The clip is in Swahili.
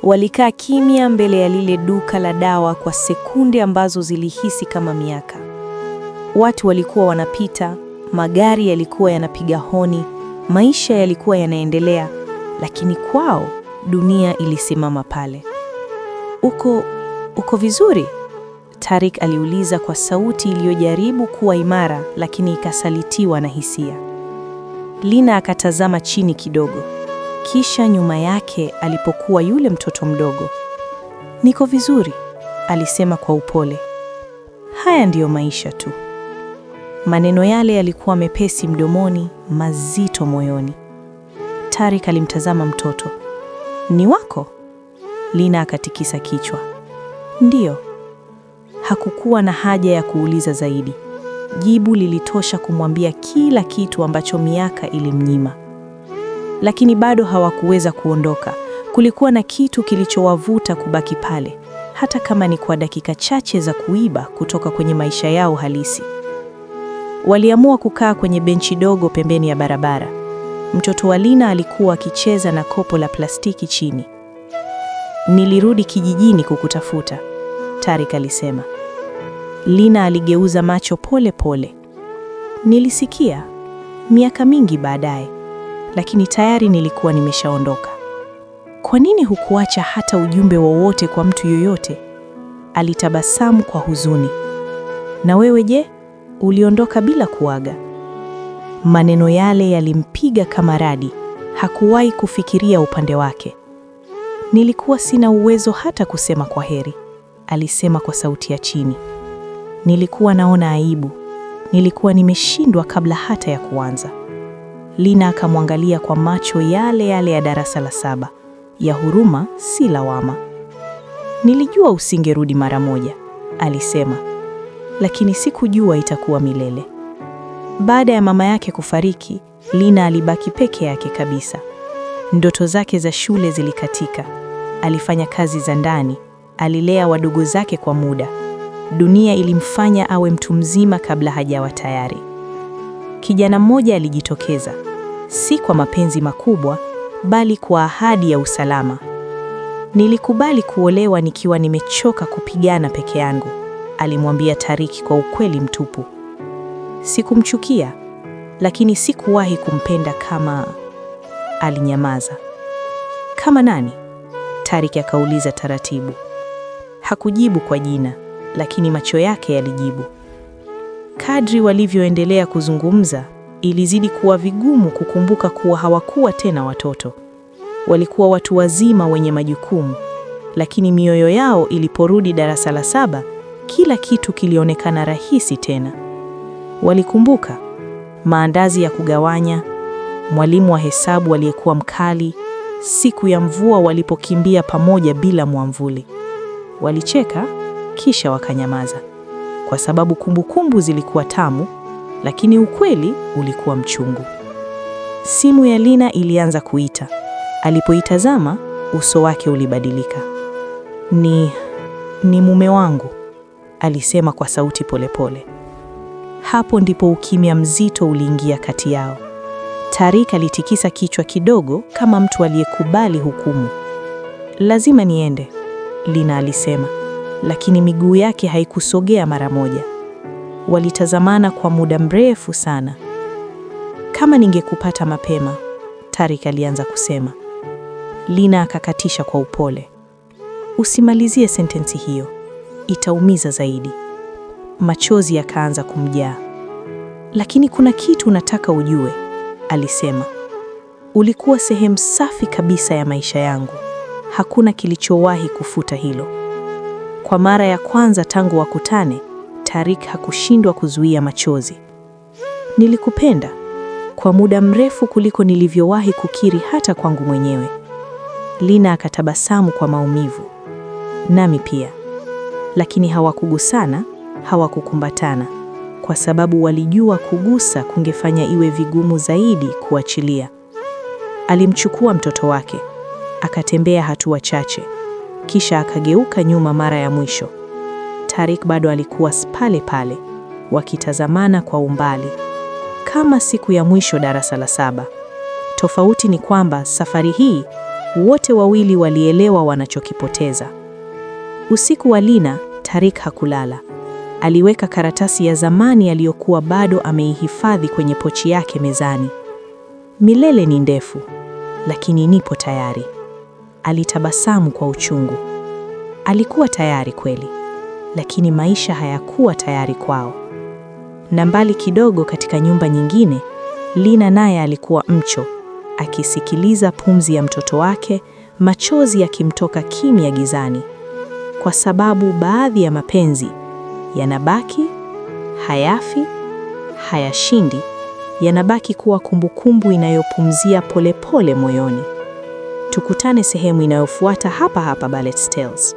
Walikaa kimya mbele ya lile duka la dawa kwa sekunde ambazo zilihisi kama miaka. Watu walikuwa wanapita, magari yalikuwa yanapiga honi, maisha yalikuwa yanaendelea, lakini kwao dunia ilisimama pale. Uko vizuri? Tariq aliuliza kwa sauti iliyojaribu kuwa imara lakini ikasalitiwa na hisia. Lina akatazama chini kidogo, kisha nyuma yake alipokuwa yule mtoto mdogo. Niko vizuri, alisema kwa upole. Haya ndiyo maisha tu. Maneno yale yalikuwa mepesi mdomoni, mazito moyoni. Tariq alimtazama mtoto. Ni wako? Lina akatikisa kichwa. Ndiyo. Hakukuwa na haja ya kuuliza zaidi. Jibu lilitosha kumwambia kila kitu ambacho miaka ilimnyima. Lakini bado hawakuweza kuondoka. Kulikuwa na kitu kilichowavuta kubaki pale, hata kama ni kwa dakika chache za kuiba kutoka kwenye maisha yao halisi. Waliamua kukaa kwenye benchi dogo pembeni ya barabara. Mtoto wa Lina alikuwa akicheza na kopo la plastiki chini. Nilirudi kijijini kukutafuta, Tariq alisema. Lina aligeuza macho pole pole. Nilisikia miaka mingi baadaye, lakini tayari nilikuwa nimeshaondoka. Kwa nini hukuacha hata ujumbe wowote kwa mtu yoyote? Alitabasamu kwa huzuni. Na wewe je, uliondoka bila kuaga? Maneno yale yalimpiga kama radi. Hakuwahi kufikiria upande wake. Nilikuwa sina uwezo hata kusema kwa heri, alisema kwa sauti ya chini. Nilikuwa naona aibu. Nilikuwa nimeshindwa kabla hata ya kuanza. Lina akamwangalia kwa macho yale yale ya darasa la 7, ya huruma si lawama. Nilijua usingerudi mara moja, alisema, lakini sikujua itakuwa milele. Baada ya mama yake kufariki, Lina alibaki peke yake kabisa. Ndoto zake za shule zilikatika. Alifanya kazi za ndani, alilea wadogo zake kwa muda. Dunia ilimfanya awe mtu mzima kabla hajawa tayari. Kijana mmoja alijitokeza, si kwa mapenzi makubwa, bali kwa ahadi ya usalama. Nilikubali kuolewa nikiwa nimechoka kupigana peke yangu, alimwambia Tariq kwa ukweli mtupu. Sikumchukia, lakini sikuwahi kumpenda kama... Alinyamaza. Kama nani? Tariq akauliza taratibu. Hakujibu kwa jina, lakini macho yake yalijibu. Kadri walivyoendelea kuzungumza, ilizidi kuwa vigumu kukumbuka kuwa hawakuwa tena watoto. Walikuwa watu wazima wenye majukumu, lakini mioyo yao iliporudi darasa la 7, kila kitu kilionekana rahisi tena. Walikumbuka maandazi ya kugawanya, mwalimu wa hesabu aliyekuwa mkali, siku ya mvua walipokimbia pamoja bila mwamvuli. Walicheka kisha wakanyamaza, kwa sababu kumbukumbu zilikuwa tamu, lakini ukweli ulikuwa mchungu. Simu ya Lina ilianza kuita. Alipoitazama, uso wake ulibadilika. Ni mume wangu, alisema kwa sauti polepole. Hapo ndipo ukimya mzito uliingia kati yao. Tariq alitikisa kichwa kidogo kama mtu aliyekubali hukumu. Lazima niende, Lina alisema, lakini miguu yake haikusogea mara moja. Walitazamana kwa muda mrefu sana. Kama ningekupata mapema, Tariq alianza kusema. Lina akakatisha kwa upole. Usimalizie sentensi hiyo, itaumiza zaidi. Machozi yakaanza kumjaa. Lakini kuna kitu nataka ujue, alisema. Ulikuwa sehemu safi kabisa ya maisha yangu. Hakuna kilichowahi kufuta hilo. Kwa mara ya kwanza tangu wakutane, Tariq hakushindwa kuzuia machozi. Nilikupenda kwa muda mrefu kuliko nilivyowahi kukiri hata kwangu mwenyewe. Lina akatabasamu kwa maumivu. Nami pia. Lakini hawakugusana, hawakukumbatana, kwa sababu walijua kugusa kungefanya iwe vigumu zaidi kuachilia. Alimchukua mtoto wake, akatembea hatua chache, kisha akageuka nyuma mara ya mwisho. Tariq bado alikuwa pale pale, wakitazamana kwa umbali, kama siku ya mwisho darasa la 7. Tofauti ni kwamba safari hii Wote wawili walielewa wanachokipoteza. Usiku wa Lina, Tariq hakulala. Aliweka karatasi ya zamani aliyokuwa bado ameihifadhi kwenye pochi yake mezani. Milele ni ndefu, lakini nipo tayari. Alitabasamu kwa uchungu. Alikuwa tayari kweli, lakini maisha hayakuwa tayari kwao. Na mbali kidogo katika nyumba nyingine, Lina naye alikuwa mcho, akisikiliza pumzi ya mtoto wake, machozi yakimtoka kimya gizani. Kwa sababu baadhi ya mapenzi yanabaki, hayafi, hayashindi, yanabaki kuwa kumbukumbu inayopumzia polepole moyoni. Tukutane sehemu inayofuata hapa hapa Ballet Tales.